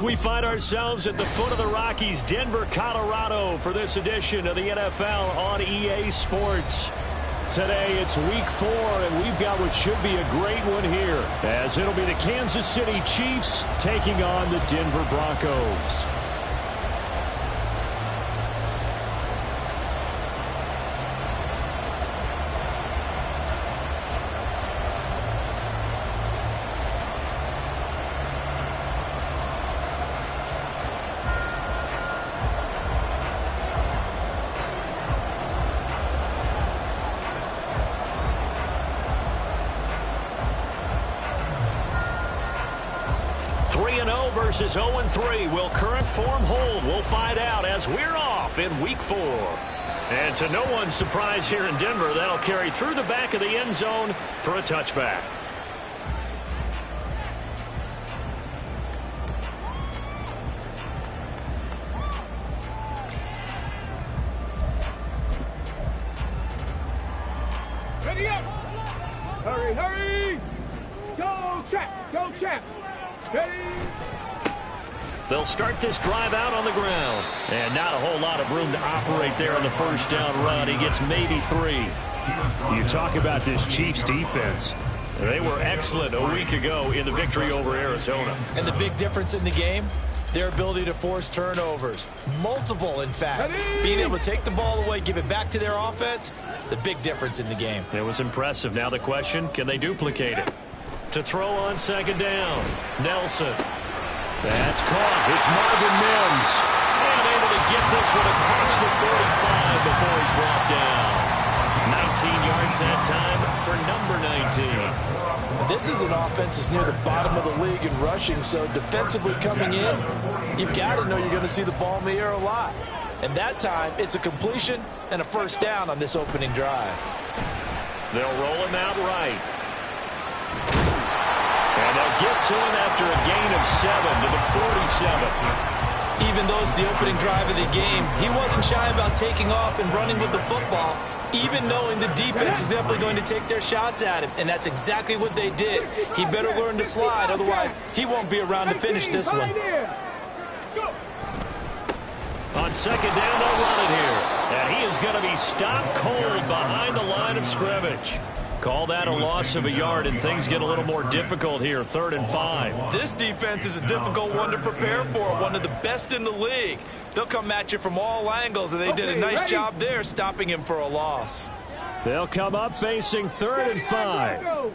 We find ourselves at the foot of the Rockies, Denver, Colorado, for this edition of the NFL on EA Sports. Today, it's Week 4, and we've got what should be a great one here, as it'll be the Kansas City Chiefs taking on the Denver Broncos. Versus 0-3. Will current form hold? We'll find out as we're off in Week 4. And to no one's surprise here in Denver, that'll carry through the back of the end zone for a touchback. Ready up! Hurry, hurry! Go, Champ! Go, Champ! Ready! They'll start this drive out on the ground. And not a whole lot of room to operate there on the first down run. He gets maybe 3. You talk about this Chiefs defense. They were excellent a week ago in the victory over Arizona. And the big difference in the game, their ability to force turnovers. Multiple, in fact. Ready? Being able to take the ball away, give it back to their offense, the big difference in the game. It was impressive. Now the question, can they duplicate it? To throw on second down, Nelson. That's caught. It's Marvin Mims. And able to get this one across the 45 before he's brought down. 19 yards that time for number 19. This is an offense that's near the bottom of the league in rushing, so defensively coming in, you've got to know you're going to see the ball in the air a lot. And that time, it's a completion and a first down on this opening drive. They'll roll him out right. And they'll get to him after a gain of 7 to the 47. Even though it's the opening drive of the game, he wasn't shy about taking off and running with the football, even knowing the defense is definitely going to take their shots at him. And that's exactly what they did. He better learn to slide, otherwise he won't be around to finish this one. On second down, they'll run it here. And he is going to be stopped cold behind the line of scrimmage. Call that a loss of a yard, and things get a little more difficult here, 3rd and 5. This defense is a difficult one to prepare for, one of the best in the league. They'll come at you from all angles, and they did a nice job there stopping him for a loss. They'll come up facing 3rd and 5.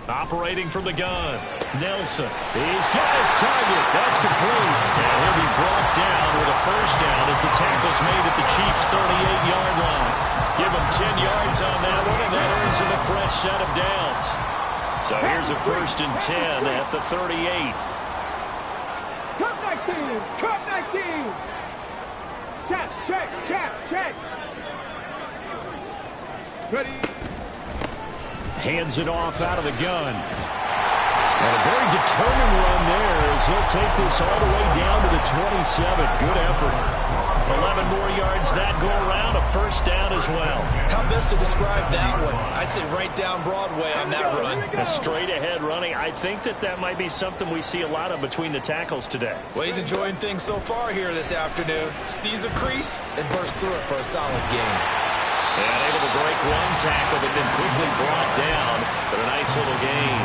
Operating from the gun, Nelson. He's got his target. That's complete. And he'll be brought down with a first down as the tackle's made at the Chiefs' 38-yard line. Give him 10 yards on that one, and that earns him a fresh set of downs. So here's a 1st and 10 at the 38. Cut 19! Cut 19! Check! Ready? Hands it off out of the gun. And a very determined run there as he'll take this all the way down to the 27. Good effort. 11 more yards that go around, a first down as well. How best to describe that one? I'd say right down Broadway on that run. A straight ahead running. I think that might be something we see a lot of between the tackles today. Well, he's enjoying things so far here this afternoon. Sees a crease and bursts through it for a solid gain. And able to break one tackle, but then quickly brought down for a nice little gain.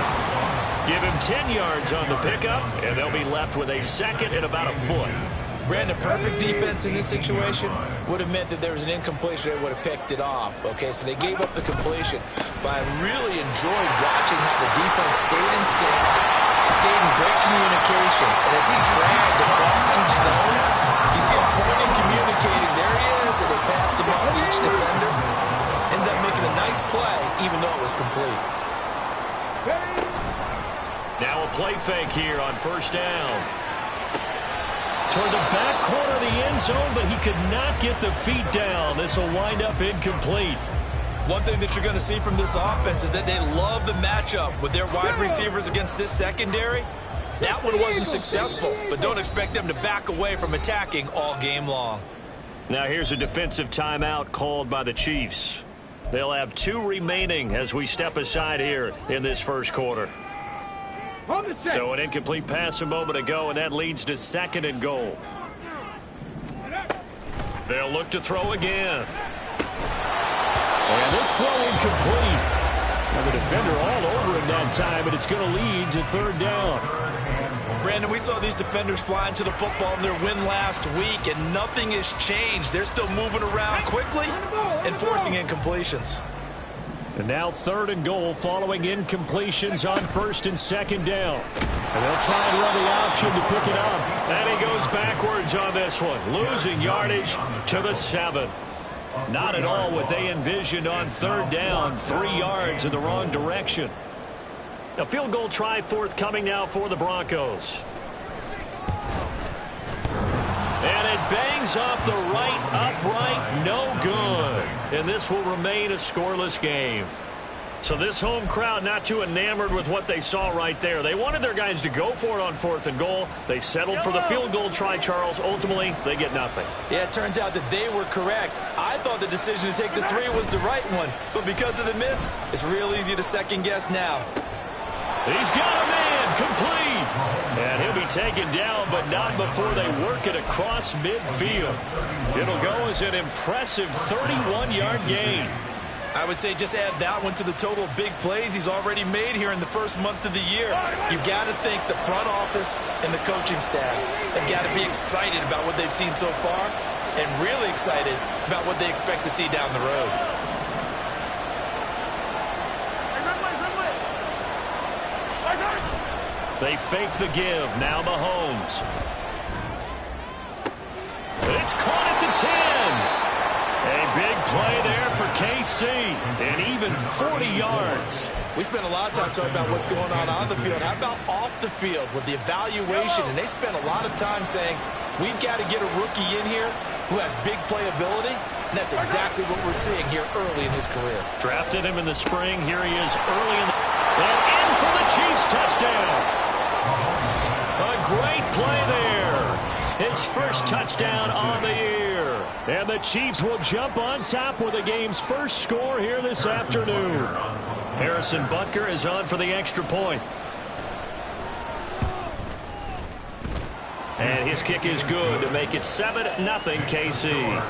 Give him 10 yards on the pickup, and they'll be left with a 2nd and about a foot. Brandon, perfect defense in this situation would have meant that there was an incompletion that would have picked it off. Okay, so they gave up the completion. But I really enjoyed watching how the defense stayed in sync, stayed in great communication. And as he dragged across each zone, you see him pointing, communicating. There he is, and they passed him off to each defender. Ended up making a nice play, even though it was complete. Now a play fake here on first down. Toward the back corner of the end zone, but he could not get the feet down. This will wind up incomplete. One thing that you're going to see from this offense is that they love the matchup with their wide receivers against this secondary. That one wasn't successful, but don't expect them to back away from attacking all game long. Now here's a defensive timeout called by the Chiefs. They'll have 2 remaining as we step aside here in this first quarter. On the set. So an incomplete pass a moment ago, and that leads to 2nd and goal. They'll look to throw again. And this throw incomplete. And the defender all over him that time, and it's going to lead to 3rd down. Brandon, we saw these defenders flying to the football in their win last week, and nothing has changed. They're still moving around quickly and forcing incompletions. And now 3rd and goal following incompletions on 1st and 2nd down. And they'll try and run the option to pick it up. And he goes backwards on this one, losing yardage to the 7. Not at all what they envisioned on 3rd down, 3 yards in the wrong direction. A field goal try forthcoming now for the Broncos. And it bangs off the right upright, no good. And this will remain a scoreless game. So this home crowd not too enamored with what they saw right there. They wanted their guys to go for it on 4th and goal. They settled for the field goal try, Charles. Ultimately, they get nothing. Yeah, it turns out that they were correct. I thought the decision to take the 3 was the right one. But because of the miss, it's real easy to second guess now. He's got a man, complete. And he'll be taken down, but not before they work it across midfield. It'll go as an impressive 31-yard gain. I would say just add that one to the total of big plays he's already made here in the first month of the year. You've got to think the front office and the coaching staff have got to be excited about what they've seen so far and really excited about what they expect to see down the road. They fake the give. Now Mahomes. It's caught at the 10. A big play there for KC. And even 40 yards. We spent a lot of time talking about what's going on the field. How about off the field with the evaluation? And they spent a lot of time saying, we've got to get a rookie in here who has big playability. And that's exactly what we're seeing here early in his career. Drafted him in the spring. Here he is early in the... And in for the Chiefs touchdown. A great play there. His first touchdown on the year. And the Chiefs will jump on top with the game's first score here this afternoon. Harrison Butker is on for the extra point. And his kick is good to make it 7-0 KC.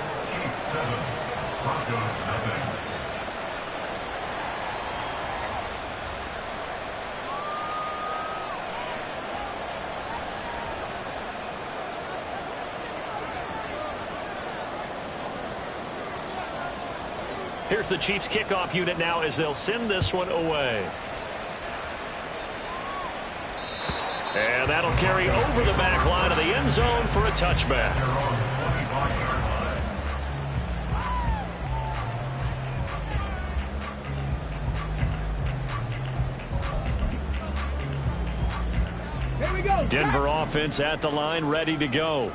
Here's the Chiefs kickoff unit now as they'll send this one away. And that'll carry over the back line of the end zone for a touchback. Here we go. Denver offense at the line, ready to go.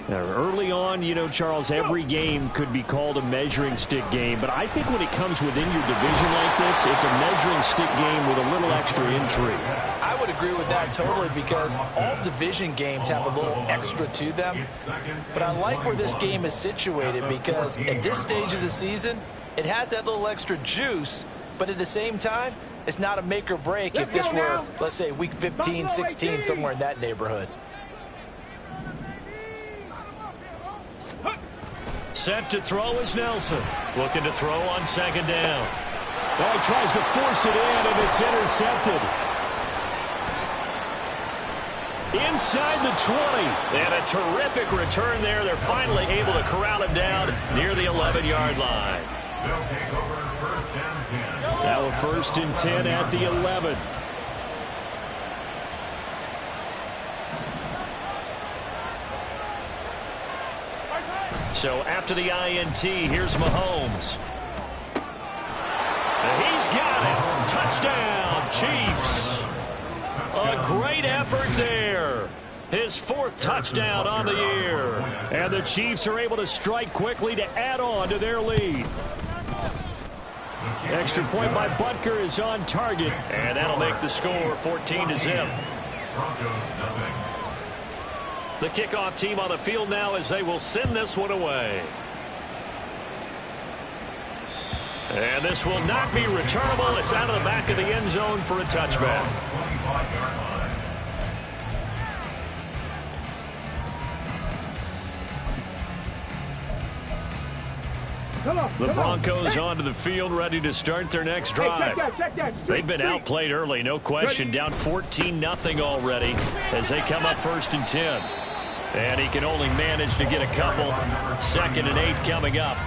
Now, early on, you know, Charles, every game could be called a measuring stick game, but I think when it comes within your division like this, it's a measuring stick game with a little extra intrigue. I would agree with that totally because all division games have a little extra to them. But I like where this game is situated because at this stage of the season, it has that little extra juice, but at the same time, it's not a make or break if this were, let's say, week 15, 16, somewhere in that neighborhood. Set to throw is Nelson. Looking to throw on 2nd down. Oh, he tries to force it in, and it's intercepted. Inside the 20. And a terrific return there. They're finally able to corral him down near the 11-yard line. Now a 1st and 10 at the 11. So after the INT, here's Mahomes. And he's got it. Touchdown, Chiefs. A great effort there. His 4th touchdown on the year. And the Chiefs are able to strike quickly to add on to their lead. Extra point by Butker is on target. And that'll make the score 14-0. The kickoff team on the field now as they will send this one away. And this will not be returnable. It's out of the back of the end zone for a touchback. The Broncos onto the field, ready to start their next drive. Check that. They've been outplayed early, no question. Down 14-0 already as they come up 1st and 10. And he can only manage to get a couple. 2nd and 8 coming up.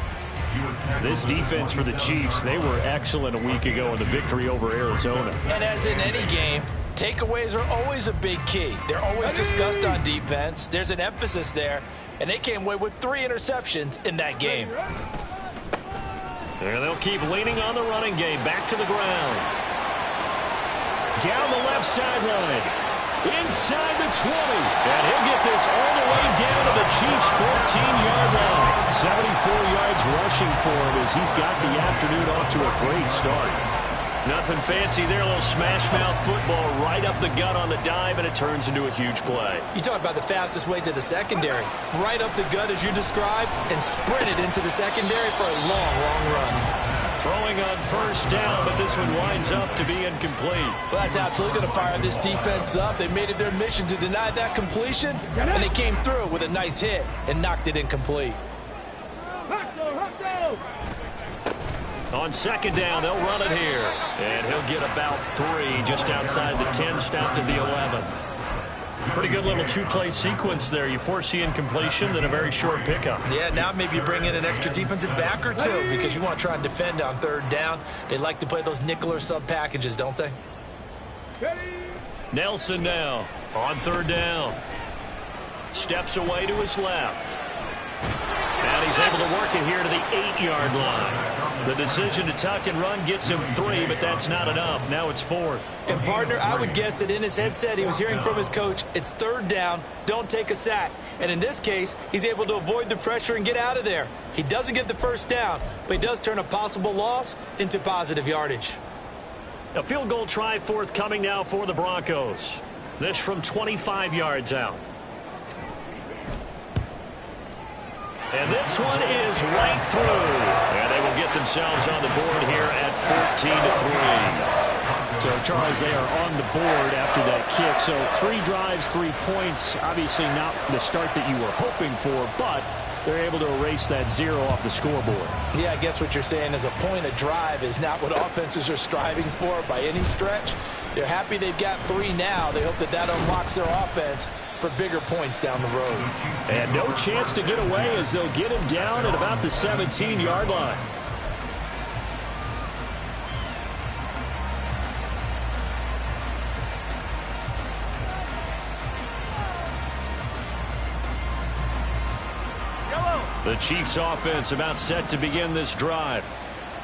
This defense for the Chiefs, they were excellent a week ago in the victory over Arizona. And as in any game, takeaways are always a big key. They're always discussed on defense. There's an emphasis there. And they came away with 3 interceptions in that game. And they'll keep leaning on the running game. Back to the ground. Down the left sideline. Inside the 20. And he'll get this all the way down to the Chiefs' 14-yard line. 74 yards rushing for him as he's got the afternoon off to a great start. Nothing fancy there. A little smash-mouth football right up the gut on the dive, and it turns into a huge play. You talk about the fastest way to the secondary. Right up the gut as you described and sprinted into the secondary for a long, long run. Throwing on 1st down, but this one winds up to be incomplete. Well, that's absolutely going to fire this defense up. They made it their mission to deny that completion, and they came through with a nice hit and knocked it incomplete. On 2nd down, they'll run it here. And he'll get about 3 just outside the 10, stopped at the 11. Pretty good little 2-play sequence there. You foresee incompletion, then a very short pickup. Yeah, now maybe you bring in an extra defensive back or 2 because you want to try and defend on 3rd down. They like to play those nickel or sub packages, don't they? Nelson now on 3rd down. Steps away to his left. And he's able to work it here to the 8-yard line. The decision to tuck and run gets him 3, but that's not enough. Now it's 4th. And, partner, I would guess that in his headset he was hearing from his coach, it's 3rd down, don't take a sack. And in this case, he's able to avoid the pressure and get out of there. He doesn't get the 1st down, but he does turn a possible loss into positive yardage. A field goal try forthcoming now for the Broncos. This from 25 yards out. And this one is right through. And they will get themselves on the board here at 14-3. So, Charles, they are on the board after that kick. So 3 drives, 3 points. Obviously not the start that you were hoping for, but they're able to erase that 0 off the scoreboard. Yeah, I guess what you're saying is a point a drive is not what offenses are striving for by any stretch. They're happy they've got 3 now. They hope that that unlocks their offense for bigger points down the road. And no chance to get away as they'll get him down at about the 17-yard line. The Chiefs offense about set to begin this drive.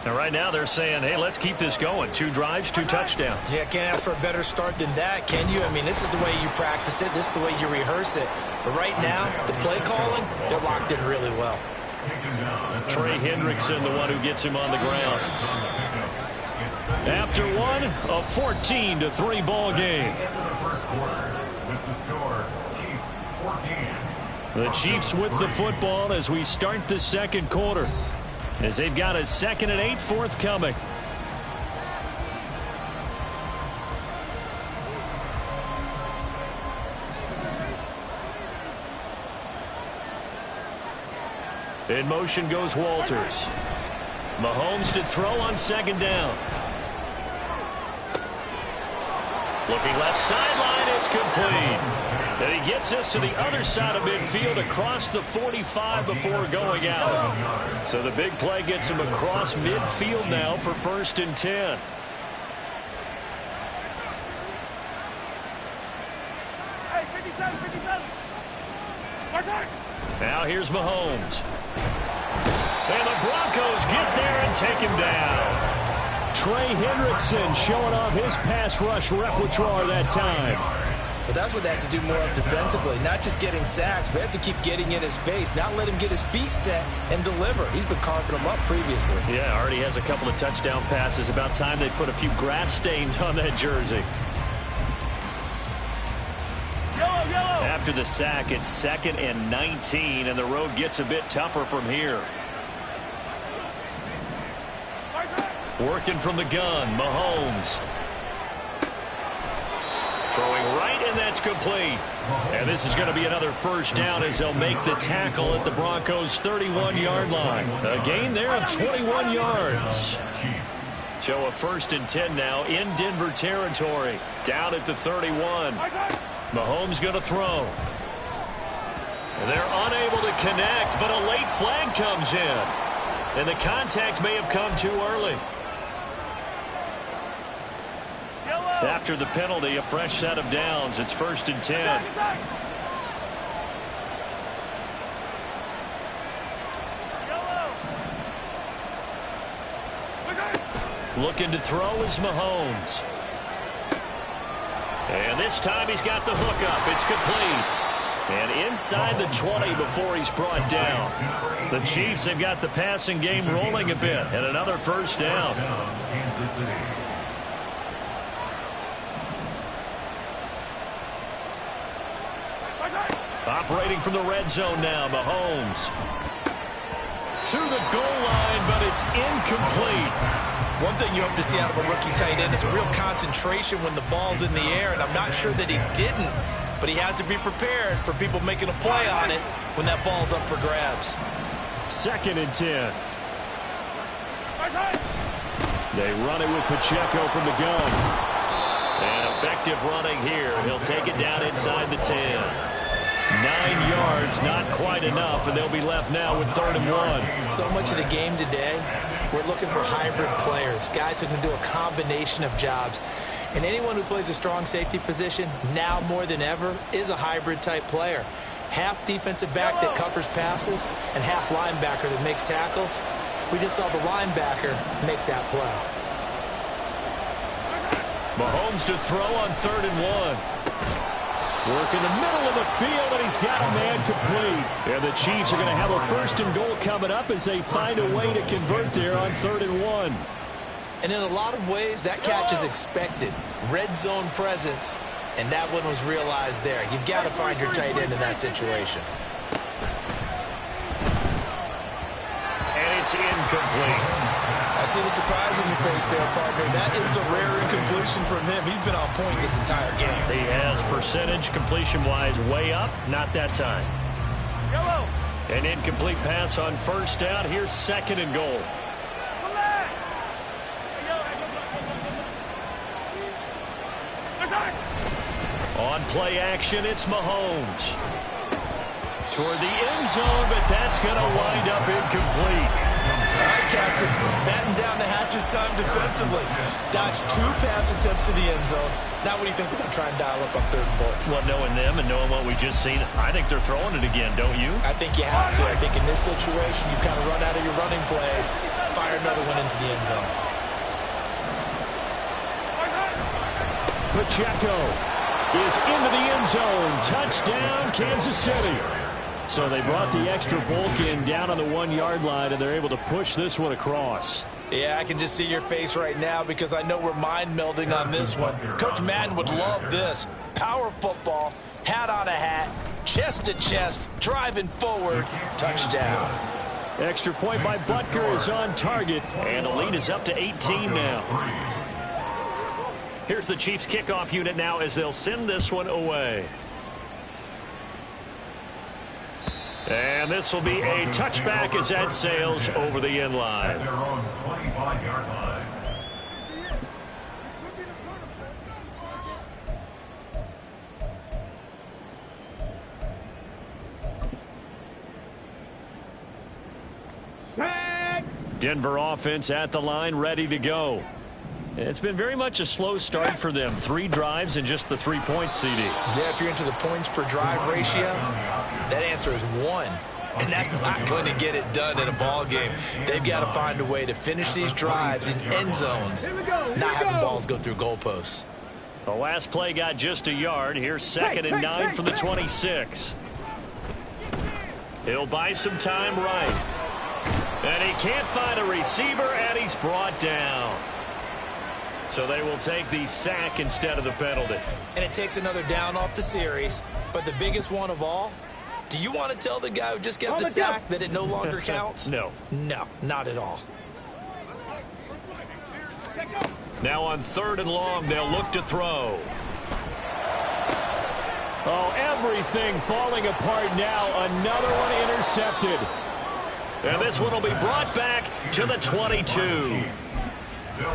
And right now they're saying, hey, let's keep this going. 2 drives, 2 touchdowns. Yeah, can't ask for a better start than that, can you? I mean, this is the way you practice it. This is the way you rehearse it. But right now, the play calling, they're locked in really well. Trey Hendrickson, the one who gets him on the ground. After one, a 14-3 ball game. The Chiefs with the football as we start the 2nd quarter, as they've got a 2nd and 8 forthcoming. In motion goes Walters. Mahomes to throw on 2nd down. Looking left sideline, it's complete. And he gets us to the other side of midfield across the 45 before going out. So the big play gets him across midfield now for 1st and 10. Hey, 57, 57. Now here's Mahomes. And the Broncos get there and take him down. Trey Hendrickson showing off his pass rush repertoire that time. But that's what they have to do more of defensively. Not just getting sacks, but they have to keep getting in his face. Not let him get his feet set and deliver. He's been carving them up previously. Yeah, already has a couple of touchdown passes. About time they put a few grass stains on that jersey. Yellow. After the sack, it's 2nd and 19, and the road gets a bit tougher from here. Working from the gun, Mahomes. Throwing right, and that's complete. And this is going to be another first down as they'll make the tackle at the Broncos' 31-yard line. A gain there of 21 yards. So a 1st and 10 now in Denver territory. Down at the 31. Mahomes going to throw. They're unable to connect, but a late flag comes in. And the contact may have come too early. After the penalty, a fresh set of downs. It's 1st and 10. Looking to throw is Mahomes. And this time he's got the hook up. It's complete. And inside the 20 before he's brought down. The Chiefs have got the passing game rolling a bit. And another first down. Operating from the red zone now, Mahomes. To the goal line, but it's incomplete. One thing you hope to see out of a rookie tight end is a real concentration when the ball's in the air, and I'm not sure that he didn't, but he has to be prepared for people making a play on it when that ball's up for grabs. 2nd and 10. They run it with Pacheco from the gun. And effective running here. He'll take it down inside the 10. 9 yards, not quite enough, and they'll be left now with 3rd and 1. So much of the game today, we're looking for hybrid players, guys who can do a combination of jobs. And anyone who plays a strong safety position, now more than ever, is a hybrid-type player. Half defensive back that covers passes and half linebacker that makes tackles. We just saw the linebacker make that play. Mahomes to throw on 3rd and 1. Work in the middle of the field, and he's got a man complete. And the Chiefs are going to have a 1st and goal coming up as they find a way to convert there on 3rd and 1. And in a lot of ways, that catch is expected. Red zone presence, and that one was realized there. You've got to find your tight end in that situation. And it's incomplete. I see the surprise on your face there, partner. That is a rare incompletion from him. He's been on point this entire game. He has percentage completion-wise way up. Not that time. Yellow. An incomplete pass on 1st down. Here's 2nd and goal. On play action, it's Mahomes. Toward the end zone, but that's going to wind up incomplete. All right, Captain. He's batting down the hatches time defensively. Dodged 2 pass attempts to the end zone. Now what do you think they're going to try and dial up on 3rd and goal? Well, knowing them and knowing what we just seen, I think they're throwing it again, don't you? I think you have to. I think in this situation, you kind of run out of your running plays, fire another one into the end zone. Pacheco is into the end zone. Touchdown, Kansas City. So they brought the extra bulk in down on the 1-yard line, and they're able to push this one across. Yeah, I can just see your face right now because I know we're mind melding on this one. Coach Madden would love this. Power football, hat on a hat, chest to chest, driving forward, touchdown. Extra point by Butker is on target, and the lead is up to 18 now. Here's the Chiefs kickoff unit now as they'll send this one away. And this will be a touchback as that sails over the end line. Denver offense at the line, ready to go. It's been very much a slow start for them. 3 drives and just the 3 points, CD. Yeah, if you're into the points per drive ratio, that answer is 1. And that's not going to get it done in a ball game. They've got to find a way to finish these drives in end zones, not having balls go through goalposts. The last play got just a yard. Here's 2nd and 9 from the 26. He'll buy some time right. And he can't find a receiver, and he's brought down. So they will take the sack instead of the penalty. And it takes another down off the series. But the biggest one of all, do you want to tell the guy who just got the sack that it no longer counts? No. No, not at all. Now on 3rd and long, they'll look to throw. Oh, everything falling apart now. Another one intercepted. And this one will be brought back to the 22.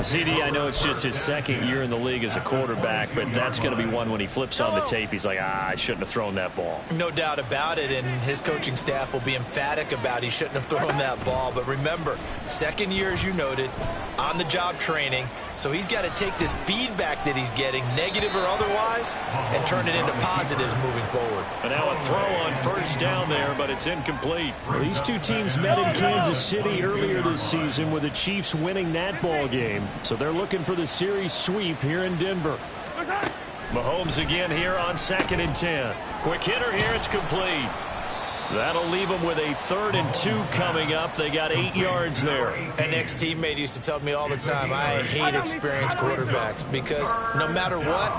CD, I know it's just his second year in the league as a quarterback, but that's going to be one when he flips on the tape. He's like, I shouldn't have thrown that ball. No doubt about it, and his coaching staff will be emphatic about he shouldn't have thrown that ball. But remember, second year, as you noted, on-the-job training, so he's got to take this feedback that he's getting, negative or otherwise, and turn it into positives moving forward. And now a throw on first down there, but it's incomplete. Well, these two teams met in Kansas City earlier this season with the Chiefs winning that ball game. So they're looking for the series sweep here in Denver. Mahomes again here on 2nd and 10. Quick hitter here, it's complete. That'll leave them with a 3rd and 2 coming up. They got 8 yards there. An ex-teammate used to tell me all the time, I hate experienced quarterbacks because no matter what,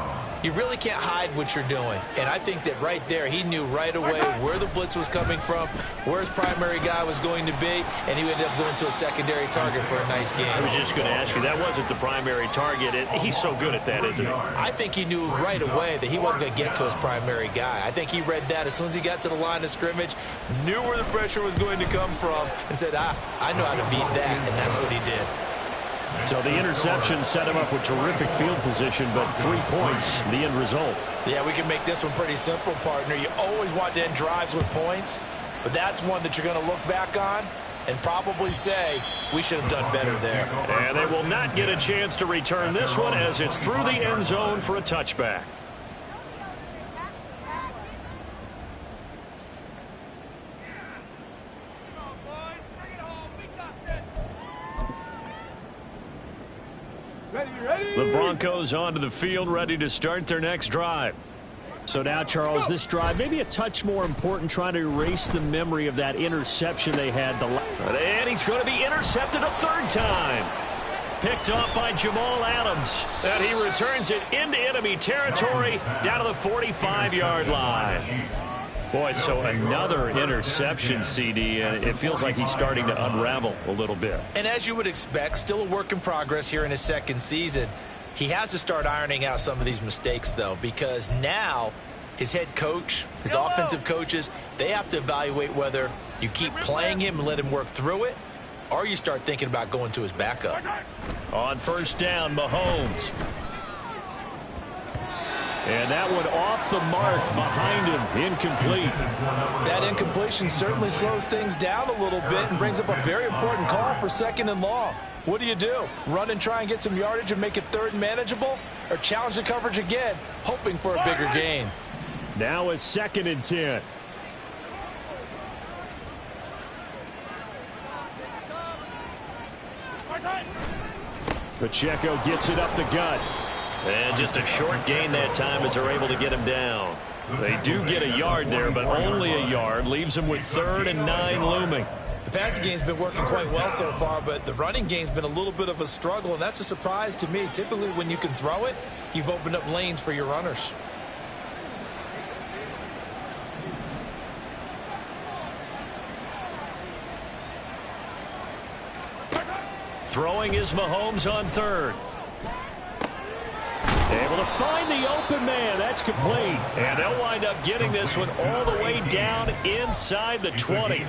you really can't hide what you're doing. And I think that right there, he knew right away where the blitz was coming from, where his primary guy was going to be, and he ended up going to a secondary target for a nice game. I was just going to ask you, that wasn't the primary target. He's so good at that, isn't he? I think he knew right away that he wasn't going to get to his primary guy. I think he read that as soon as he got to the line of scrimmage, knew where the pressure was going to come from, and said, I know how to beat that, and that's what he did. So the interception set him up with terrific field position, but 3 points, the end result. Yeah, we can make this one pretty simple, partner. You always want to end drives with points, but that's one that you're going to look back on and probably say, we should have done better there. And they will not get a chance to return this one as it's through the end zone for a touchback. The Broncos onto the field, ready to start their next drive. So now, Charles, this drive maybe a touch more important, trying to erase the memory of that interception they had. And he's going to be intercepted a 3rd time. Picked off by Jamal Adams. And he returns it into enemy territory down to the 45-yard line. Boy, so another interception, CD, and it feels like he's starting to unravel a little bit. And as you would expect, still a work in progress here in his 2nd season. He has to start ironing out some of these mistakes, though, because now his head coach, his offensive coaches, they have to evaluate whether you keep playing him and let him work through it, or you start thinking about going to his backup. On first down, Mahomes. And that one off the mark behind him, incomplete. That incompletion certainly slows things down a little bit and brings up a very important call for 2nd and long. What do? Run and try and get some yardage and make it 3rd and manageable? Or challenge the coverage again, hoping for a bigger gain? Now a 2nd and 10. Pacheco gets it up the gut. And just a short gain that time as they're able to get him down. They do get a yard there, but only a yard. Leaves them with 3rd and 9 looming. The passing game's been working quite well so far, but the running game's been a little bit of a struggle, and that's a surprise to me. Typically, when you can throw it, you've opened up lanes for your runners. Throwing is Mahomes on 3rd. Able to find the open man. That's complete. And they'll wind up getting this one all the way down inside the 20.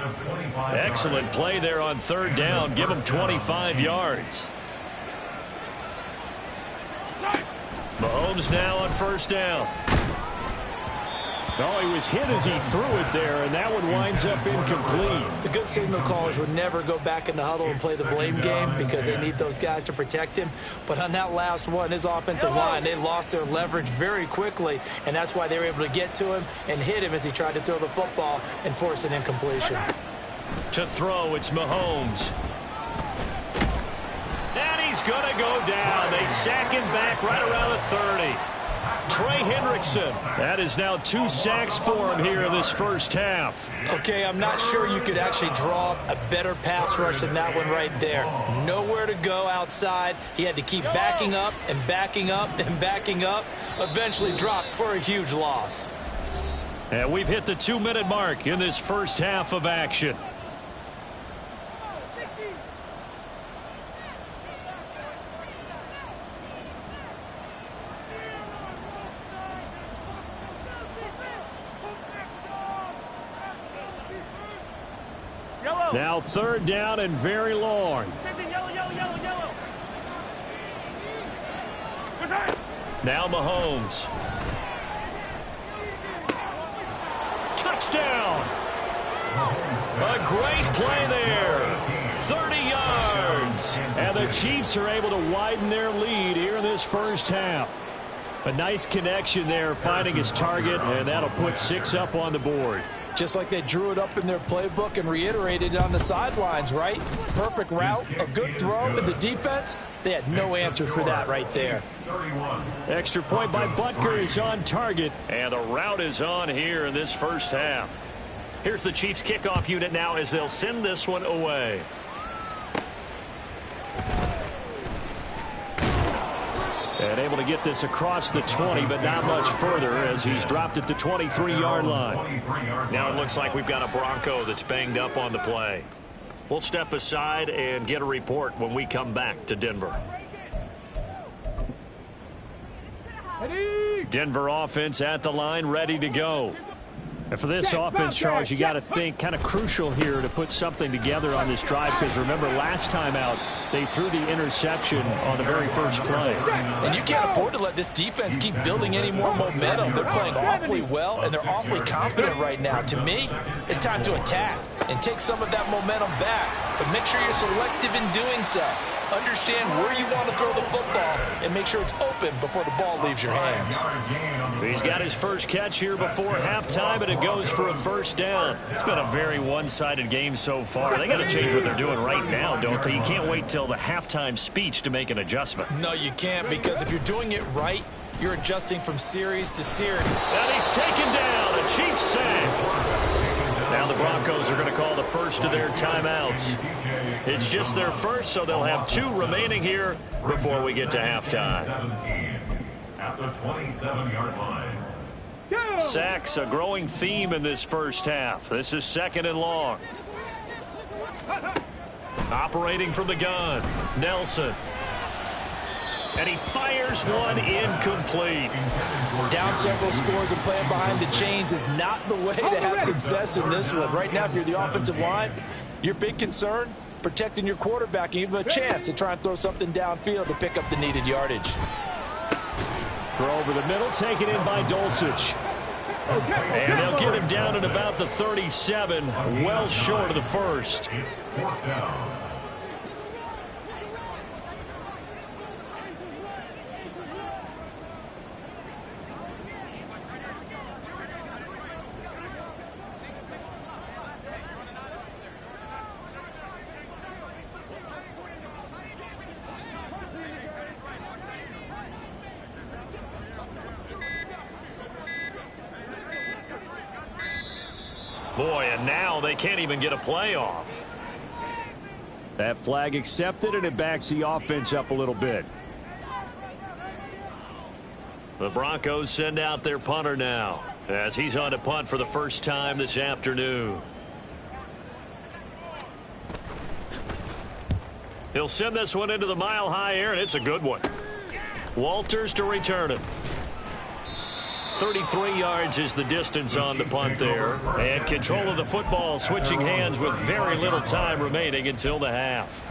Excellent play there on 3rd down. Give them 25 yards. Mahomes now on first down. Oh, he was hit as he threw it there, and that one winds up incomplete. The good signal callers would never go back in the huddle and play the blame game because they need those guys to protect him. But on that last one, his offensive line, they lost their leverage very quickly, and that's why they were able to get to him and hit him as he tried to throw the football and force an incompletion. To throw, it's Mahomes. And he's going to go down. They sack him back right around the 30. Trey Hendrickson. That is now 2 sacks for him here in this first half. Okay, I'm not sure you could actually draw a better pass rush than that one right there. Nowhere to go outside. He had to keep backing up and backing up and backing up. Eventually dropped for a huge loss. And we've hit the 2-minute mark in this first half of action. Yellow. Now third down and very long. Yellow, yellow, yellow, yellow. Now Mahomes. Touchdown. A great play there. 30 yards. And the Chiefs are able to widen their lead here in this first half. A nice connection there, finding his target, and that'll put 6 up on the board. Just like they drew it up in their playbook and reiterated it on the sidelines, right? Perfect route, a good throw, and the defense, they had no answer for that right there. Extra point by Butker is on target, and the route is on here in this first half. Here's the Chiefs kickoff unit now as they'll send this one away. And able to get this across the 20, but not much further as he's dropped it to 23-yard line. Now it looks like we've got a Bronco that's banged up on the play. We'll step aside and get a report when we come back to Denver. Denver offense at the line, ready to go. And for this offense, Charles, you got to think kind of crucial here to put something together on this drive, because remember last time out they threw the interception on the very first play. And you can't afford to let this defense keep building any more momentum. They're playing awfully well, and they're awfully confident right now. To me, it's time to attack and take some of that momentum back, but make sure you're selective in doing so. Understand where you want to throw the football and make sure it's open before the ball leaves your hands. He's got his first catch here before halftime, and it goes for a first down. It's been a very one-sided game so far. They got to change what they're doing right now, don't they? You can't wait till the halftime speech to make an adjustment. No, you can't, because if you're doing it right, you're adjusting from series to series. And he's taken down. A Chiefs sack. Now the Broncos are going to call the first of their timeouts. It's just their first, so they'll have 2 remaining here before we get to halftime. At the 27-yard line. Sacks, a growing theme in this first half. This is second and long. Operating from the gun, Nelson. And he fires one incomplete. Down several scores and playing behind the chains is not the way to have success in this one. Right now, if you're the offensive line, your big concern, protecting your quarterback and give him a chance to try and throw something downfield to pick up the needed yardage. Throw over the middle, taken in by Dulcich. And they'll get him down at about the 37, well short of the first. It's 4th down. Boy, and now they can't even get a play off. That flag accepted, and it backs the offense up a little bit. The Broncos send out their punter now as he's on to punt for the first time this afternoon. He'll send this one into the mile-high air, and it's a good one. Walters to return it. 33 yards is the distance on the punt there. And control of the football switching hands with very little time remaining until the half.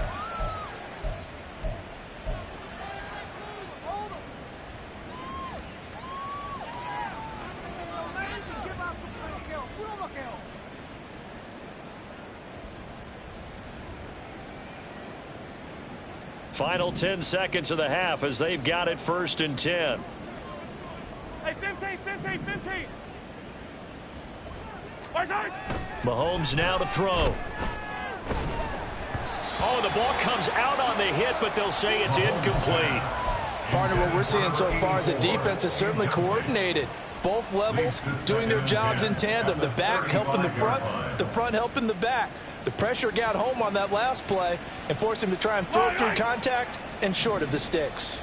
Final 10 seconds of the half as they've got it 1st and 10. Hey, 15. Mahomes now to throw. Oh, the ball comes out on the hit, but they'll say it's incomplete. Partner, what we're seeing so far is the defense is certainly coordinated. Both levels doing their jobs in tandem. The back helping the front helping the back. The pressure got home on that last play and forced him to try and throw through contact and short of the sticks.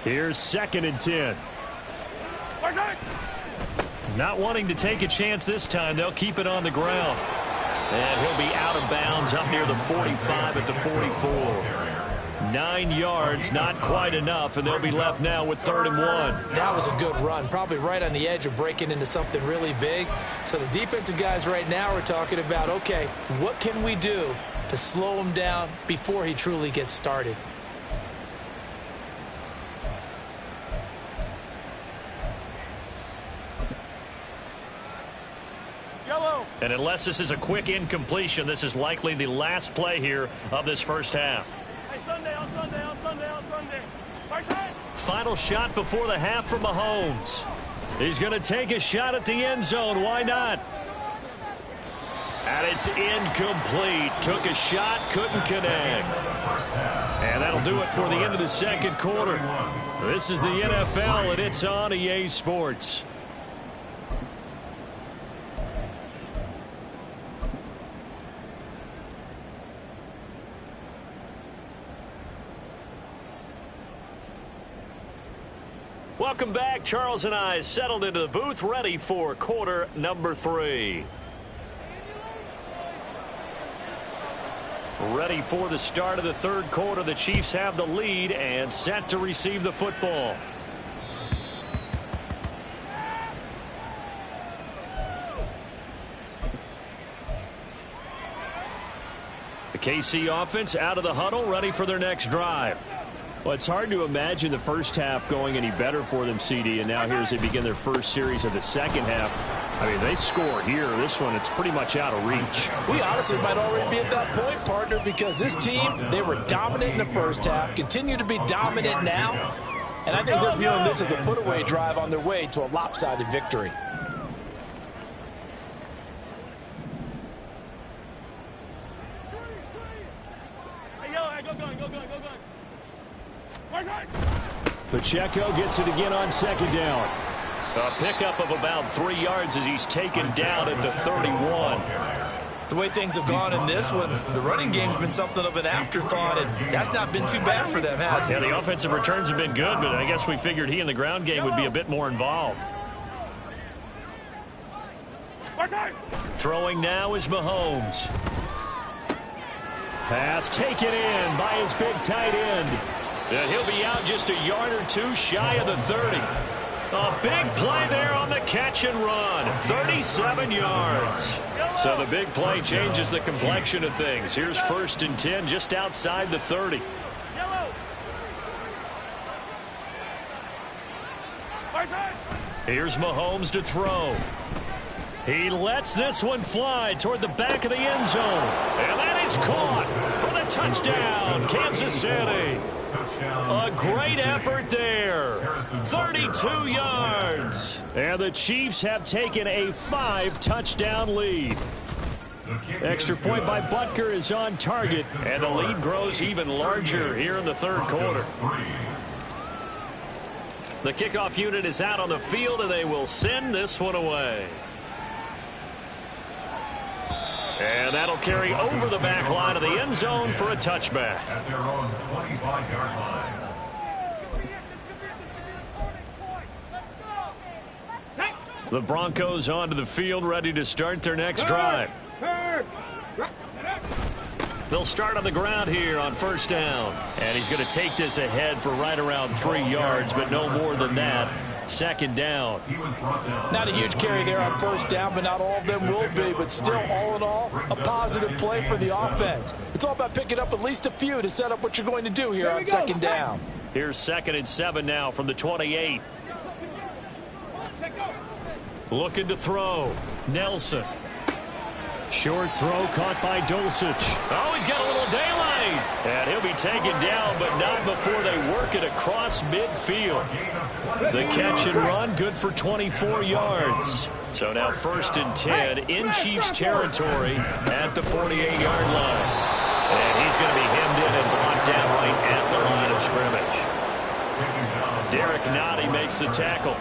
Here's 2nd and 10. Not wanting to take a chance this time, they'll keep it on the ground. And he'll be out of bounds up near the 45 at the 44. 9 yards, not quite enough, and they'll be left now with 3rd and 1. That was a good run, probably right on the edge of breaking into something really big. So the defensive guys right now are talking about, okay, what can we do to slow him down before he truly gets started? Yellow. And unless this is a quick incompletion, this is likely the last play here of this first half. Hey, Sunday, on Sunday, on Sunday, on Sunday. Right side. Final shot before the half from Mahomes. He's going to take a shot at the end zone. Why not? And it's incomplete. Took a shot, couldn't connect. And that'll do it for the end of the second quarter. This is the NFL, and it's on EA Sports. Welcome back. Charles and I settled into the booth, ready for quarter number 3. Ready for the start of the third quarter. The Chiefs have the lead and set to receive the football. The KC offense out of the huddle, ready for their next drive. Well, it's hard to imagine the first half going any better for them, CD, and now here as they begin their first series of the second half. I mean, they score here. This one, it's pretty much out of reach. We honestly might already be at that point, partner, because this team, they were dominant in the first half, continue to be dominant now, and I think they're viewing this as a put-away drive on their way to a lopsided victory. Hey, yellow, hey, go gun, go gun, go gun. Right side. Pacheco gets it again on second down. A pickup of about 3 yards as he's taken down at the 31. The way things have gone in this one, the running game's been something of an afterthought, and that's not been too bad for them, has it? Yeah, the offensive returns have been good, but I guess we figured he in the ground game would be a bit more involved. Right side. Throwing now is Mahomes. Pass taken in by his big tight end. And he'll be out just a yard or two shy of the 30. A big play there on the catch and run. 37 yards. So the big play changes the complexion of things. Here's 1st and 10 just outside the 30. Yellow. Right side. Here's Mahomes to throw. He lets this one fly toward the back of the end zone. And that is caught for the touchdown, Kansas City. A great effort there. 32 yards. And the Chiefs have taken a 5-touchdown lead. Extra point by Butker is on target, and the lead grows even larger here in the third quarter. The kickoff unit is out on the field, and they will send this one away. And that'll carry over the back line of the end zone for a touchback. At their own 25-yard line. The Broncos onto the field, ready to start their next drive. They'll start on the ground here on 1st down. And he's going to take this ahead for right around 3 yards, but no more than that. 2nd down. Not a huge carry there on 1st down, but not all of them will be. But still, all in all, a positive play for the offense. It's all about picking up at least a few to set up what you're going to do here on 2nd down. Here's 2nd and 7 now from the 28. Looking to throw. Nelson. Short throw caught by Dulcich. Oh, he's got a little daylight. And he'll be taken down, but not before they work it across midfield. The catch and run, good for 24 yards. So now 1st and 10 in Chiefs territory at the 48-yard line. And he's going to be hemmed in and blocked down right at the line of scrimmage. Derek Nottie makes the tackle.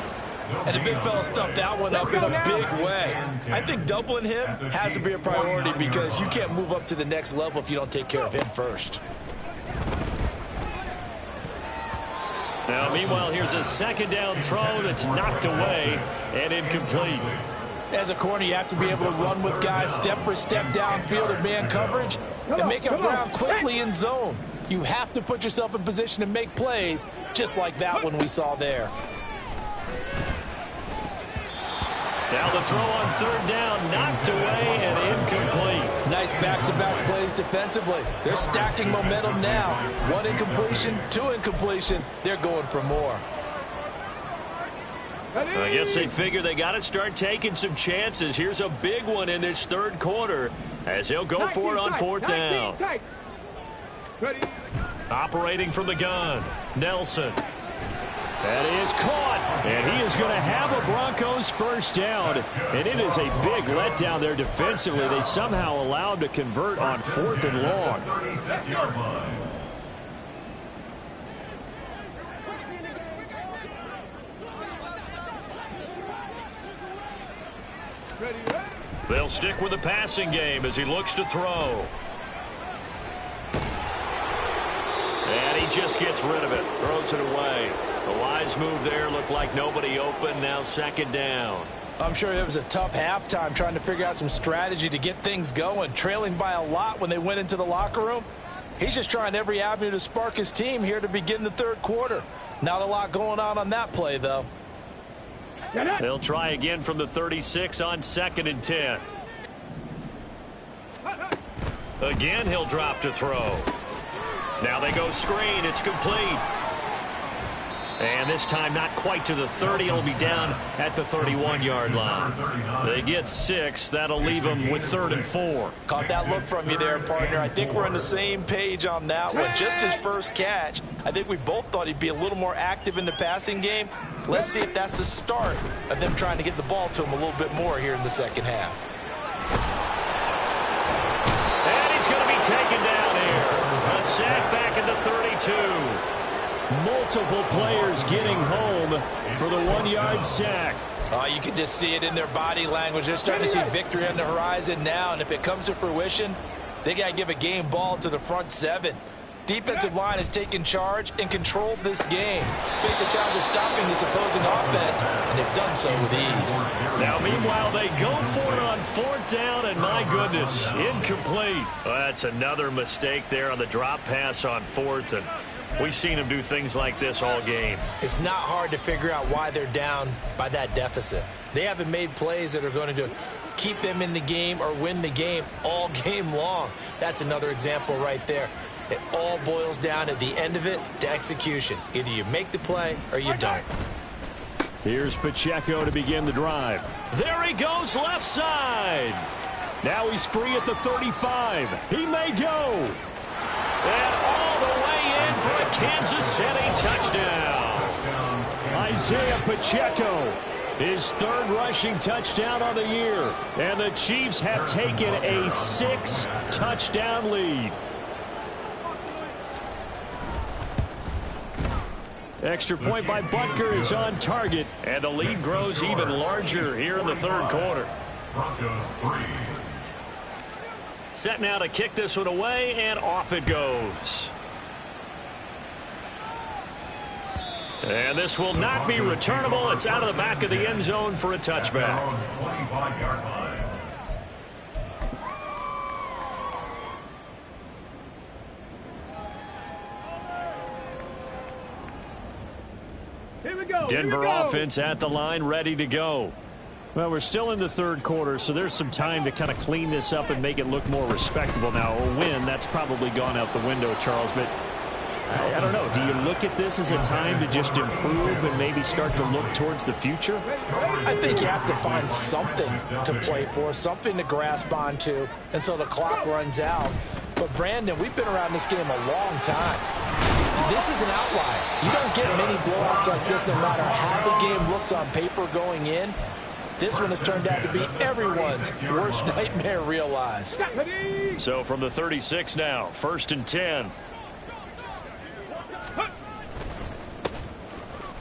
And the big fella stuffed that one up in a big way. I think doubling him has to be a priority because you can't move up to the next level if you don't take care of him first. Now, meanwhile, here's a 2nd down throw that's knocked away and incomplete. As a corner, you have to be able to run with guys step for step downfield in man coverage and make up ground quickly in zone. You have to put yourself in position to make plays, just like that one we saw there. Now the throw on third down, knocked away and incomplete. Nice back-to-back plays defensively. They're stacking momentum now. One incompletion, two incompletion. They're going for more. I guess they figure they got to start taking some chances. Here's a big one in this third quarter as he'll go for it on fourth down. Operating from the gun, Nelson. That is caught, and he is going to have a Broncos first down, and it is a big letdown there defensively. They somehow allowed to convert on fourth and long. They'll stick with the passing game as he looks to throw. And he just gets rid of it, throws it away. A wise move there, looked like nobody open, now second down. I'm sure it was a tough halftime trying to figure out some strategy to get things going, trailing by a lot when they went into the locker room. He's just trying every avenue to spark his team here to begin the third quarter. Not a lot going on that play, though. They'll try again from the 36 on 2nd and 10. Again, he'll drop to throw. Now they go screen. It's complete. And this time not quite to the 30. It'll be down at the 31-yard line. They get 6. That'll leave them with 3rd and 4. Caught that look from you there, partner. I think we're on the same page on that one. Just his first catch. I think we both thought he'd be a little more active in the passing game. Let's see if that's the start of them trying to get the ball to him a little bit more here in the second half. And he's going to be taken down here. A sack back at the 32. Multiple players getting home for the 1-yard sack. Oh, you can just see it in their body language. They're starting to see victory on the horizon now, and if it comes to fruition, they got to give a game ball to the front 7. Defensive line has taken charge and controlled this game. Face a challenge of stopping this opposing offense, and they've done so with ease. Now, meanwhile, they go for it on 4th down, and my goodness, incomplete. Well, that's another mistake there on the drop pass on 4th, and we've seen them do things like this all game. It's not hard to figure out why they're down by that deficit. They haven't made plays that are going to keep them in the game or win the game all game long. That's another example right there. It all boils down at the end of it to execution. Either you make the play or you don't. Here's Pacheco to begin the drive. There he goes left side. Now he's free at the 35. He may go. And all the way in for a Kansas City touchdown. Isaiah Pacheco, his 3rd rushing touchdown on the year. And the Chiefs have taken a 6-touchdown lead. Extra point by Butker is on target, and the lead grows even larger here in the 3rd quarter. Set now to kick this one away, and off it goes. And this will not be returnable. It's out of the back of the end zone for a touchback. 25-yard line. Denver offense at the line, ready to go. Well, we're still in the 3rd quarter, so there's some time to kind of clean this up and make it look more respectable. Now, a win, that's probably gone out the window, Charles, but I don't know. Do you look at this as a time to just improve and maybe start to look towards the future? I think you have to find something to play for, something to grasp onto until the clock runs out. But, Brandon, we've been around this game a long time. This is an outlier. You don't get many blowouts like this no matter how the game looks on paper going in. This one has turned out to be everyone's worst nightmare realized. So from the 36 now, 1st and 10.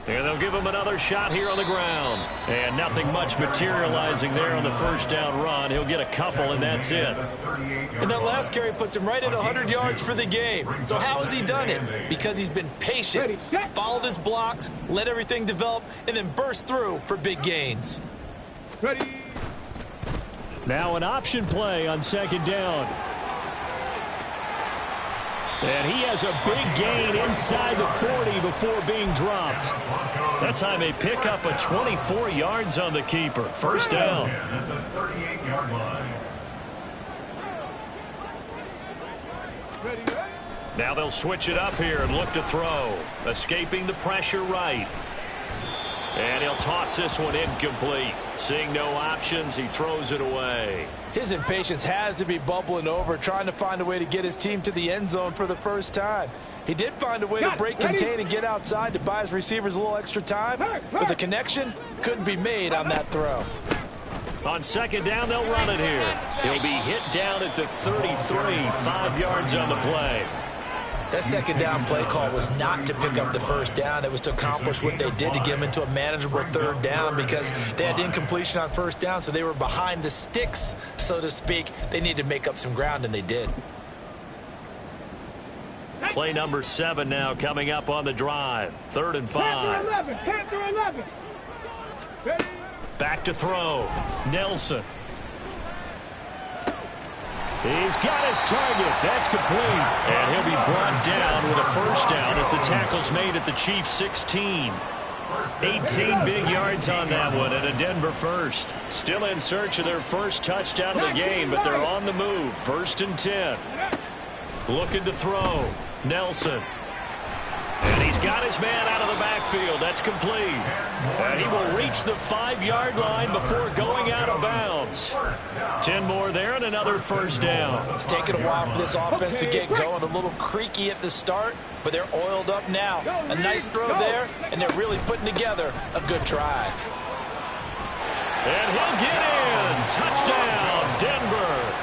And they'll give him another shot here on the ground. And nothing much materializing there on the 1st down run. He'll get a couple, and that's it. And that last carry puts him right at 100 yards for the game. So how has he done it? Because he's been patient, followed his blocks, let everything develop, and then burst through for big gains. Now an option play on 2nd down. And he has a big gain inside the 40 before being dropped. That time they pick up a 24 yards on the keeper. First down. At the 38-yard line. Now they'll switch it up here and look to throw. Escaping the pressure right. And he'll toss this one incomplete. Seeing no options, he throws it away. His impatience has to be bubbling over, trying to find a way to get his team to the end zone for the first time. He did find a way to break contain and get outside to buy his receivers a little extra time, but the connection couldn't be made on that throw. On second down, they'll run it here. He'll be hit down at the 33, 5 yards on the play. That second down play call was not to pick up the first down. It was to accomplish what they did to get them into a manageable third down because they had incompletion on first down, so they were behind the sticks, so to speak. They needed to make up some ground, and they did. Play number 7 now coming up on the drive. 3rd and 5. Panther 11. Ready? Back to throw. Nelson. He's got his target. That's complete. And he'll be brought down with a first down as the tackle's made at the Chiefs' 16. 18 big yards on that one and a Denver first. Still in search of their first touchdown of the game, but they're on the move. 1st and 10. Looking to throw. Nelson. And he's got his man out of the backfield. That's complete. And he will reach the 5-yard line before going out of bounds. 10 more there and another first down. It's taken a while for this offense to get going. A little creaky at the start, but they're oiled up now. A nice throw there, and they're really putting together a good drive. And he'll get in. Touchdown, Denver.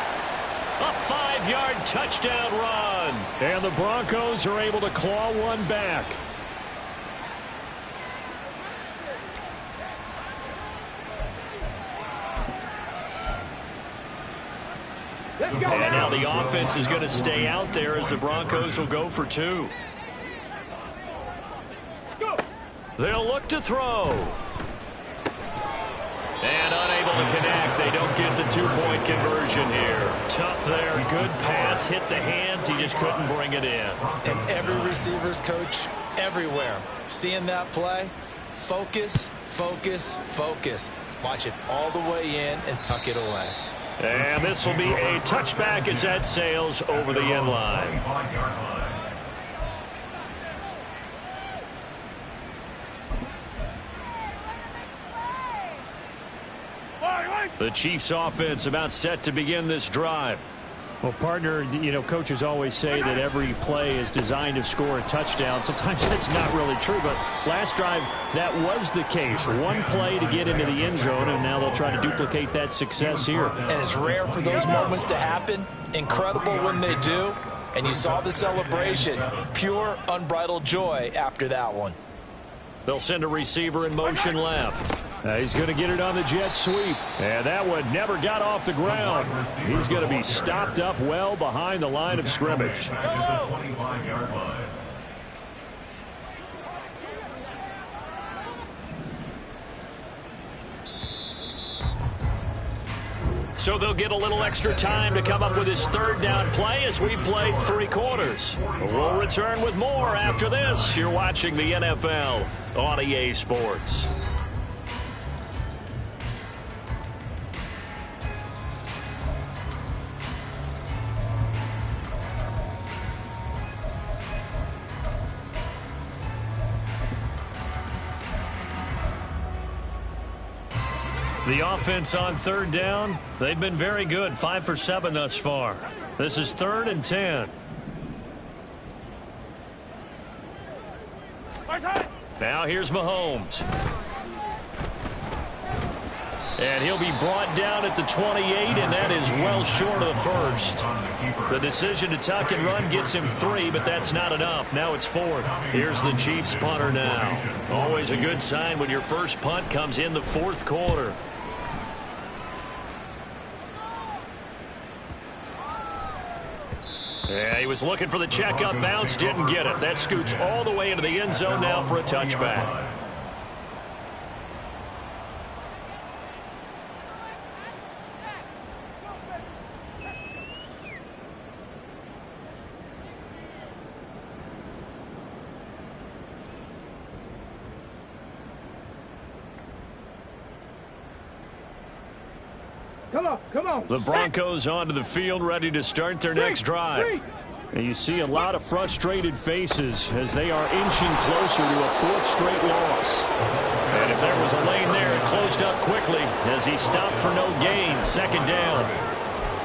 A 5-yard touchdown run. And the Broncos are able to claw one back. And now the offense is going to stay out there as the Broncos will go for 2. They'll look to throw. And unable to connect. They don't get the 2-point conversion here. Tough there. Good pass. Hit the hands. He just couldn't bring it in. And every receiver's coach everywhere. Seeing that play, focus, focus, focus. Watch it all the way in and tuck it away. And this will be a touchback as that sails over the end line. 25-yard line. The Chiefs offense about set to begin this drive. Well, partner, you know, coaches always say that every play is designed to score a touchdown. Sometimes that's not really true, but last drive, that was the case. One play to get into the end zone, and now they'll try to duplicate that success here. And it's rare for those moments to happen. Incredible when they do. And you saw the celebration. Pure, unbridled joy after that one. They'll send a receiver in motion left. He's going to get it on the jet sweep. And that one never got off the ground. He's going to be stopped up well behind the line of scrimmage. At the 25-yard line. So they'll get a little extra time to come up with his 3rd down play as we played 3 quarters. We'll return with more after this. You're watching the NFL on EA Sports. The offense on 3rd down, they've been very good, 5 for 7 thus far. This is 3rd and 10. Now here's Mahomes. And he'll be brought down at the 28, and that is well short of the first. The decision to tuck and run gets him 3, but that's not enough. Now it's 4th. Here's the Chiefs punter now. Always a good sign when your first punt comes in the 4th quarter. Yeah, he was looking for the check-up bounce, didn't get it. That scoots all the way into the end zone now for a touchback. Come on. The Broncos onto the field, ready to start their next drive. And you see a lot of frustrated faces as they are inching closer to a fourth straight loss. And if there was a lane there, it closed up quickly as he stopped for no gain. Second down.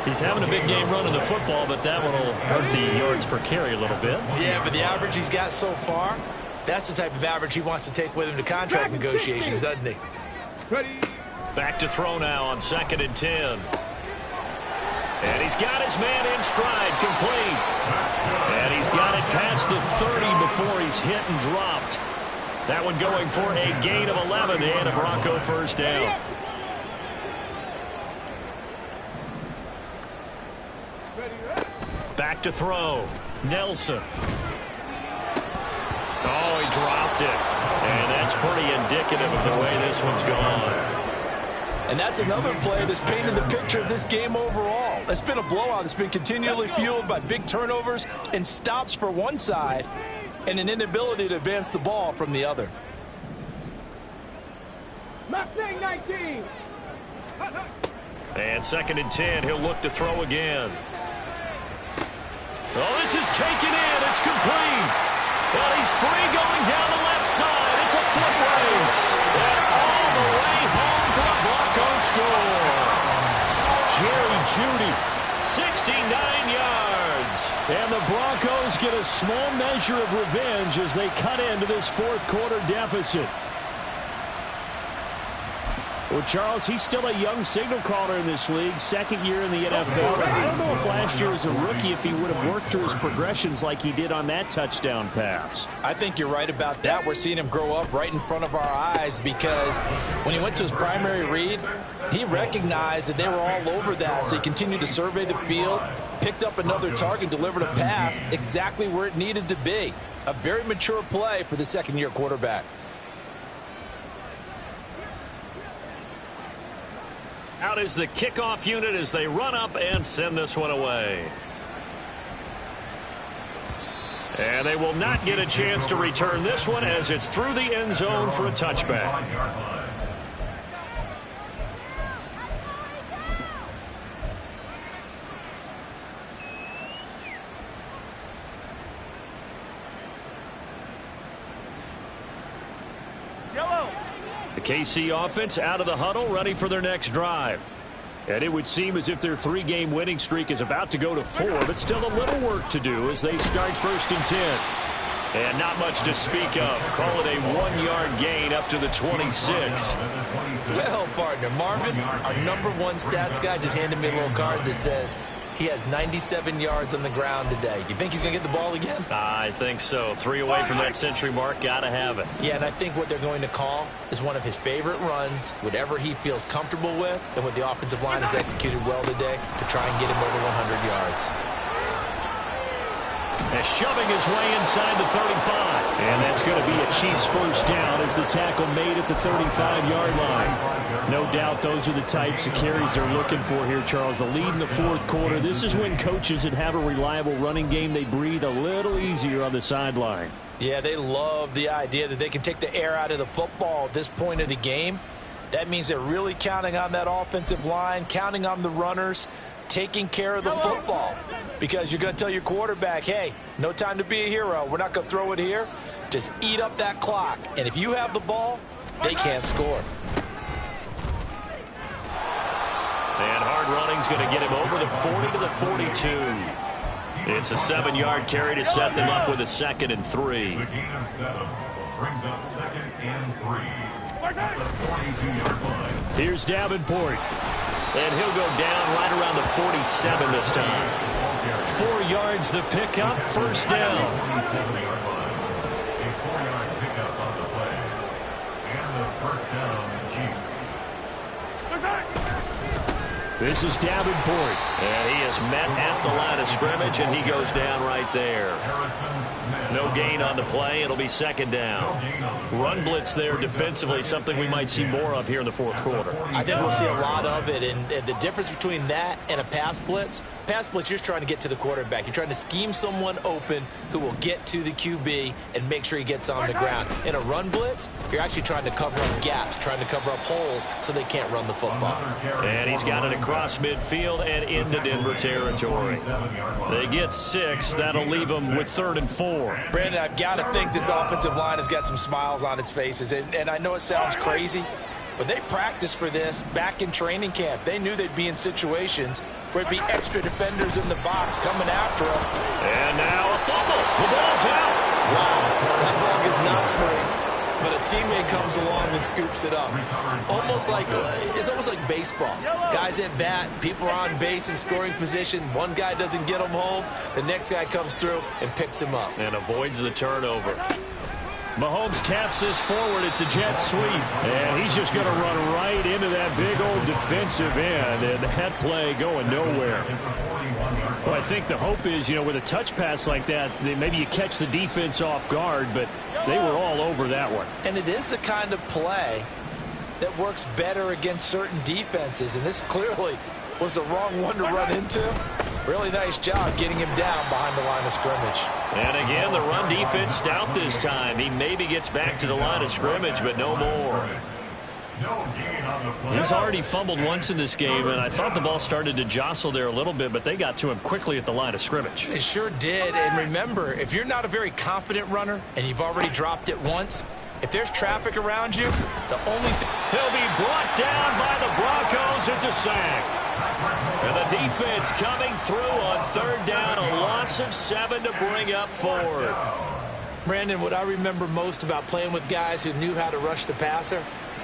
He's having a big game running the football, but that one will hurt the yards per carry a little bit. Yeah, but the average he's got so far, that's the type of average he wants to take with him to contract negotiations, doesn't he? Back to throw now on 2nd and 10. And he's got his man in stride, complete. And he's got it past the 30 before he's hit and dropped. That one going for a gain of 11 and a Bronco first down. Back to throw. Nelson. Oh, he dropped it. And that's pretty indicative of the way this one's gone. And that's another play that's painted the picture of this game overall. It's been a blowout. It's been continually fueled by big turnovers and stops for one side and an inability to advance the ball from the other. Mustang 19. And 2nd and 10, he'll look to throw again. Oh, this is taken in. It's complete. Well, he's free going down the left side. It's a foot race. And all the way home for the Broncos score. Jerry Jeudy, 69 yards. And the Broncos get a small measure of revenge as they cut into this fourth quarter deficit. Well, Charles, he's still a young signal caller in this league, second year in the NFL. I don't know if last year as a rookie if he would have worked through his progressions like he did on that touchdown pass. I think you're right about that. We're seeing him grow up right in front of our eyes because when he went to his primary read, he recognized that they were all over that. So he continued to survey the field, picked up another target, delivered a pass exactly where it needed to be. A very mature play for the second-year quarterback. Out is the kickoff unit as they run up and send this one away. And they will not get a chance to return this one as it's through the end zone for a touchback. The KC offense out of the huddle, ready for their next drive. And it would seem as if their three-game winning streak is about to go to 4, but still a little work to do as they start 1st and 10. And not much to speak of. Call it a 1-yard gain up to the 26. Well, partner, Marvin, our #1 stats guy, just handed me a little card that says he has 97 yards on the ground today. You think he's going to get the ball again? I think so. 3 away from that century mark. Got to have it. Yeah, and I think what they're going to call is one of his favorite runs, whatever he feels comfortable with, and what the offensive line has executed well today to try and get him over 100 yards. And shoving his way inside the 35. And that's going to be a Chiefs first down as the tackle made at the 35-yard line. No doubt those are the types of carries they're looking for here, Charles. The lead in the fourth quarter. This is when coaches that have a reliable running game, they breathe a little easier on the sideline. Yeah, they love the idea that they can take the air out of the football at this point of the game. That means they're really counting on that offensive line, counting on the runners, taking care of the football. Because you're going to tell your quarterback, hey, no time to be a hero. We're not going to throw it here. Just eat up that clock. And if you have the ball, they can't score. And hard running's going to get him over the 40 to the 42. It's a 7-yard carry to set them up with a 2nd and 3. It's a gain of 7. Brings up 2nd and 3. At the 42-yard line. Here's Davenport. And he'll go down right around the 47 this time. 4 yards the pickup, first down. 47-yard line. A 4-yard pickup on the play. And the first down, Chiefs. This is Davenport. And he is met at the line of scrimmage, and he goes down right there. No gain on the play. It'll be 2nd down. Run blitz there defensively, something we might see more of here in the fourth quarter. I think we'll see a lot of it, and the difference between that and a pass blitz, you're just trying to get to the quarterback. You're trying to scheme someone open who will get to the QB and make sure he gets on the ground. In a run blitz, you're actually trying to cover up gaps, trying to cover up holes so they can't run the football. And he's got it across across midfield and into Denver territory. They get 6. That'll leave them with 3rd and 4. Brandon, I've got to think this offensive line has got some smiles on its faces. And I know it sounds crazy, but they practiced for this back in training camp. They knew they'd be in situations where it'd be extra defenders in the box coming after them. And now a fumble. The ball's out. Wow, that ball is not free. But a teammate comes along and scoops it up. It's almost like baseball. Guys at bat, people are on base in scoring position. One guy doesn't get him home. The next guy comes through and picks him up. And avoids the turnover. Mahomes taps this forward. It's a jet sweep. And he's just going to run right into that big old defensive end. And that play going nowhere. Well, I think the hope is, with a touch pass like that, maybe you catch the defense off guard, but they were all over that one. And it is the kind of play that works better against certain defenses. And this clearly was the wrong one to run into. Really nice job getting him down behind the line of scrimmage. And again, the run defense stout this time. He maybe gets back to the line of scrimmage, but no more. He's already fumbled once in this game, and I thought the ball started to jostle there a little bit, but they got to him quickly at the line of scrimmage. They sure did. And remember, if you're not a very confident runner and you've already dropped it once, if there's traffic around you, the only thing... He'll be brought down by the Broncos. It's a sack. And the defense coming through on 3rd down, a loss of 7 to bring up 4th. Brandon, what I remember most about playing with guys who knew how to rush the passer,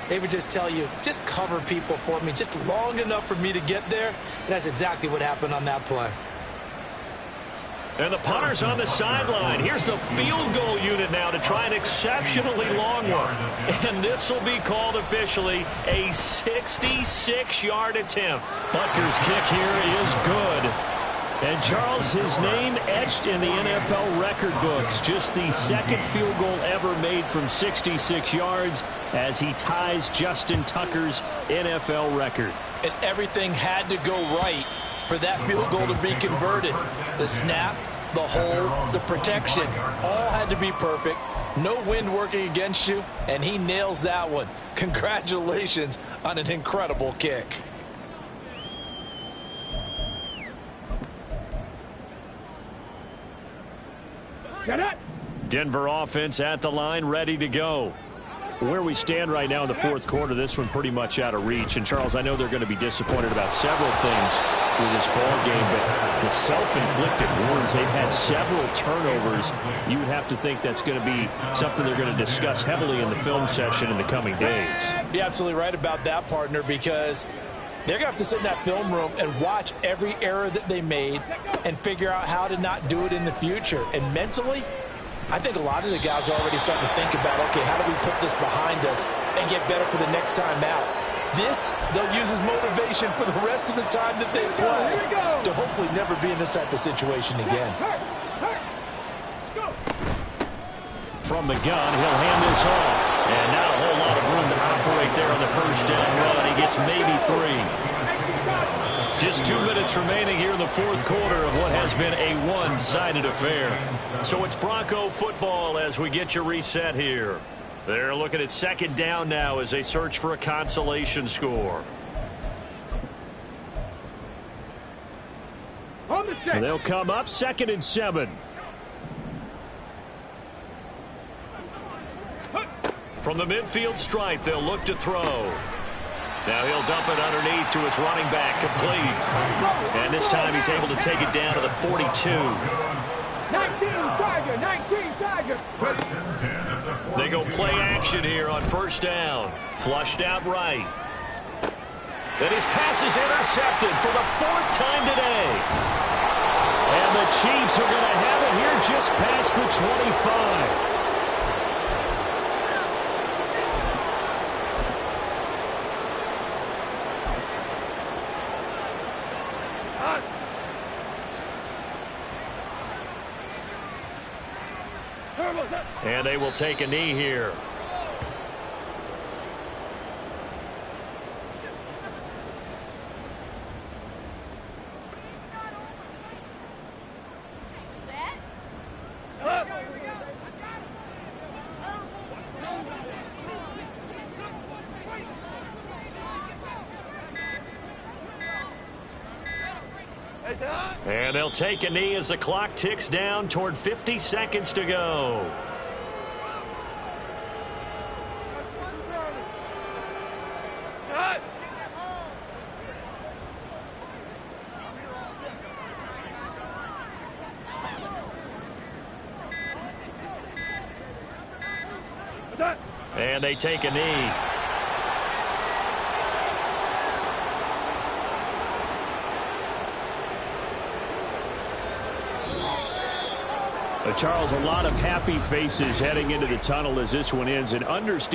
they would just tell you, just cover people for me, just long enough for me to get there. And that's exactly what happened on that play. And the punter's on the sideline. Here's the field goal unit now to try an exceptionally long one. And this will be called officially a 66-yard attempt. Butker's kick here is good. And Charles, his name etched in the NFL record books. Just the 2nd field goal ever made from 66 yards as he ties Justin Tucker's NFL record. And everything had to go right for that field goal to be converted. The snap, the hold, the protection, all had to be perfect. No wind working against you, and he nails that one. Congratulations on an incredible kick. Denver offense at the line, ready to go. Where we stand right now in the 4th quarter, this one pretty much out of reach. And, Charles, I know they're going to be disappointed about several things with this ball game, but the self-inflicted wounds, they've had several turnovers. You would have to think that's going to be something they're going to discuss heavily in the film session in the coming days. You're absolutely right about that, partner, because they're going to have to sit in that film room and watch every error that they made and figure out how to not do it in the future. And mentally, I think a lot of the guys are already starting to think about, okay, how do we put this behind us and get better for the next time out? This, they'll use as motivation for the rest of the time that they play to hopefully never be in this type of situation again. From the gun, he'll hand this off. And not a whole lot of room to operate there on the 1st down run. He gets maybe 3. Just 2 minutes remaining here in the 4th quarter of what has been a one-sided affair. So it's Bronco football as we get you reset here. They're looking at 2nd down now as they search for a consolation score. They'll come up 2nd and 7. From the midfield stripe, they'll look to throw. Now he'll dump it underneath to his running back, complete. And this time he's able to take it down to the 42. 19 Tiger. They go play action here on 1st down. Flushed out right. And his pass is intercepted for the 4th time today. And the Chiefs are going to have it here just past the 25. And they will take a knee here. And they'll take a knee as the clock ticks down toward 50 seconds to go. And they take a knee. Charles, a lot of happy faces heading into the tunnel as this one ends, and understand